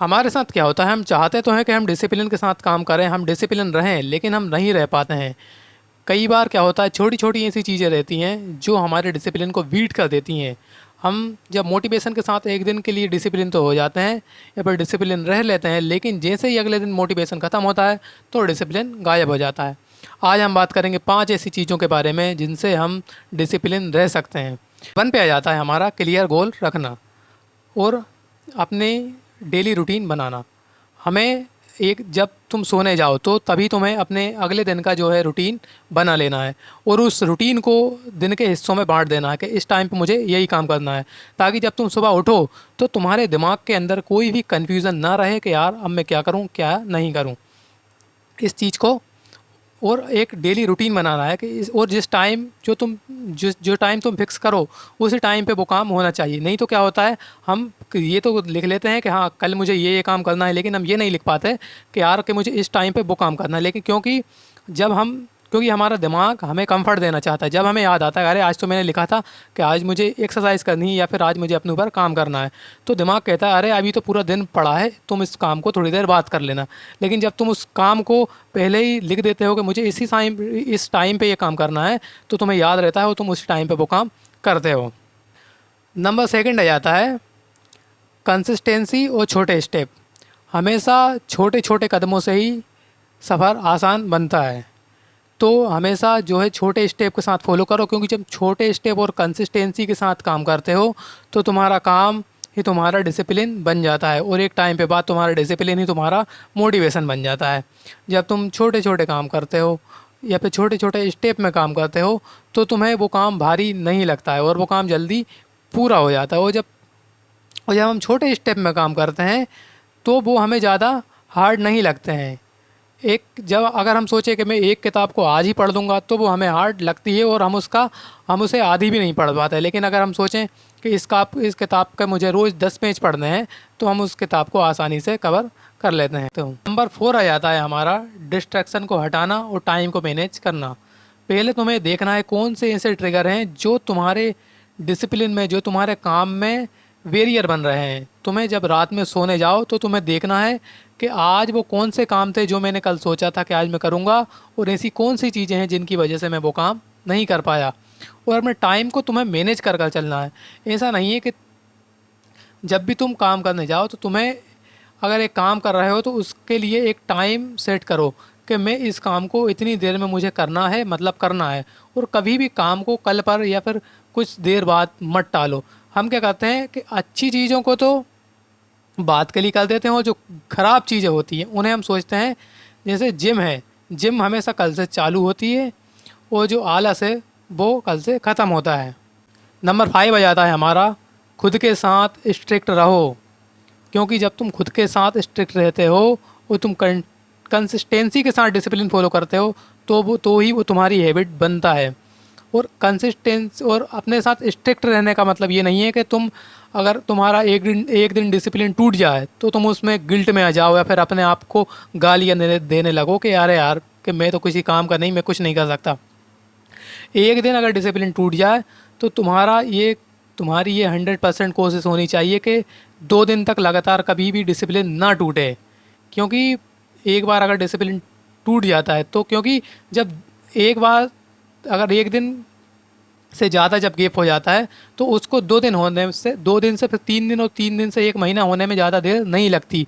हमारे साथ क्या होता है, हम चाहते तो हैं कि हम डिसिप्लिन के साथ काम करें, हम डिसिप्लिन रहें, लेकिन हम नहीं रह पाते हैं। कई बार क्या होता है, छोटी छोटी ऐसी चीज़ें रहती हैं जो हमारे डिसिप्लिन को वीट कर देती हैं। हम जब मोटिवेशन के साथ एक दिन के लिए डिसिप्लिन तो हो जाते हैं या फिर डिसिप्लिन रह लेते हैं, लेकिन जैसे ही अगले दिन मोटिवेशन ख़त्म होता है तो डिसिप्लिन गायब हो जाता है। आज हम बात करेंगे 5 ऐसी चीज़ों के बारे में जिनसे हम डिसिप्लिन रह सकते हैं। 1 पे आ जाता है हमारा क्लियर गोल रखना और अपने डेली रूटीन बनाना। हमें एक जब तुम सोने जाओ तो तभी तुम्हें अपने अगले दिन का जो है रूटीन बना लेना है और उस रूटीन को दिन के हिस्सों में बांट देना है कि इस टाइम पे मुझे यही काम करना है, ताकि जब तुम सुबह उठो तो तुम्हारे दिमाग के अंदर कोई भी कन्फ्यूज़न ना रहे कि यार अब मैं क्या करूं क्या नहीं करूं। इस चीज़ को और एक डेली रूटीन बनाना है कि और जिस टाइम जो टाइम तुम फिक्स करो उसी टाइम पे वो काम होना चाहिए। नहीं तो क्या होता है, हम ये तो लिख लेते हैं कि हाँ कल मुझे ये काम करना है, लेकिन हम ये नहीं लिख पाते कि यार कि मुझे इस टाइम पे वो काम करना है। लेकिन क्योंकि हमारा दिमाग हमें कंफर्ट देना चाहता है। जब हमें याद आता है अरे आज तो मैंने लिखा था कि आज मुझे एक्सरसाइज करनी है या फिर आज मुझे अपने ऊपर काम करना है, तो दिमाग कहता है अरे अभी तो पूरा दिन पड़ा है, तुम इस काम को थोड़ी देर बाद कर लेना। लेकिन जब तुम उस काम को पहले ही लिख देते हो कि मुझे इस टाइम पे ये काम करना है, तो तुम्हें याद रहता है और तुम उस टाइम पे वो काम करते हो। नंबर सेकंड आ जाता है कंसिस्टेंसी और छोटे स्टेप। हमेशा छोटे छोटे कदमों से ही सफ़र आसान बनता है। तो हमेशा जो है छोटे स्टेप के साथ फॉलो करो, क्योंकि जब छोटे स्टेप और कंसिस्टेंसी के साथ काम करते हो तो तुम्हारा काम ही तुम्हारा डिसिप्लिन बन जाता है और एक टाइम पे बाद तुम्हारा डिसिप्लिन ही तुम्हारा मोटिवेशन बन जाता है। जब तुम छोटे छोटे काम करते हो या फिर छोटे छोटे स्टेप में काम करते हो तो तुम्हें वो काम भारी नहीं लगता है और वो काम जल्दी पूरा हो जाता है। और जब हम छोटे स्टेप में काम करते हैं तो वो हमें ज़्यादा हार्ड नहीं लगते हैं। एक जब अगर हम सोचें कि मैं एक किताब को आज ही पढ़ दूंगा तो वो हमें हार्ड लगती है और हम उसे आधी भी नहीं पढ़ पाते। लेकिन अगर हम सोचें कि इस किताब का मुझे रोज़ 10 पेज पढ़ने हैं तो हम उस किताब को आसानी से कवर कर लेते हैं। तो नंबर 4 आ जाता है हमारा डिस्ट्रैक्शन को हटाना और टाइम को मैनेज करना। पहले तुम्हें देखना है कौन से ऐसे ट्रिगर हैं जो तुम्हारे डिसिप्लिन में, जो तुम्हारे काम में वेरियर बन रहे हैं। तुम्हें जब रात में सोने जाओ तो तुम्हें देखना है कि आज वो कौन से काम थे जो मैंने कल सोचा था कि आज मैं करूँगा, और ऐसी कौन सी चीज़ें हैं जिनकी वजह से मैं वो काम नहीं कर पाया। और अपने टाइम को तुम्हें मैनेज कर कर चलना है। ऐसा नहीं है कि जब भी तुम काम करने जाओ तो तुम्हें, अगर एक काम कर रहे हो तो उसके लिए एक टाइम सेट करो कि मैं इस काम को इतनी देर में मुझे करना है, मतलब करना है। और कभी भी काम को कल पर या फिर कुछ देर बाद मत टालो। हम क्या करते हैं कि अच्छी चीज़ों को तो बात के लिए कर देते हैं और जो ख़राब चीज़ें होती हैं उन्हें हम सोचते हैं। जैसे जिम है, जिम हमेशा कल से चालू होती है और जो आलस है वो कल से ख़त्म होता है। नंबर 5 आ जाता है हमारा खुद के साथ स्ट्रिक्ट रहो। क्योंकि जब तुम खुद के साथ स्ट्रिक्ट रहते हो और तुम कंसिस्टेंसी के साथ डिसिप्लिन फॉलो करते हो तो ही वो तुम्हारी हैबिट बनता है। और कंसिस्टेंस और अपने साथ स्ट्रिक्ट रहने का मतलब ये नहीं है कि अगर तुम्हारा एक दिन डिसिप्लिन टूट जाए तो तुम उसमें गिल्ट में आ जाओ या फिर अपने आप को गालियाँ देने लगो कि यार कि मैं तो किसी काम का नहीं, मैं कुछ नहीं कर सकता। एक दिन अगर डिसिप्लिन टूट जाए तो तुम्हारी ये 100% कोशिश होनी चाहिए कि 2 दिन तक लगातार कभी भी डिसिप्लिन ना टूटे। क्योंकि एक बार अगर डिसिप्लिन टूट जाता है तो, क्योंकि जब एक बार अगर एक दिन से ज़्यादा जब गैप हो जाता है तो उसको 2 दिन से फिर 3 दिन और 3 दिन से 1 महीना होने में ज़्यादा देर नहीं लगती।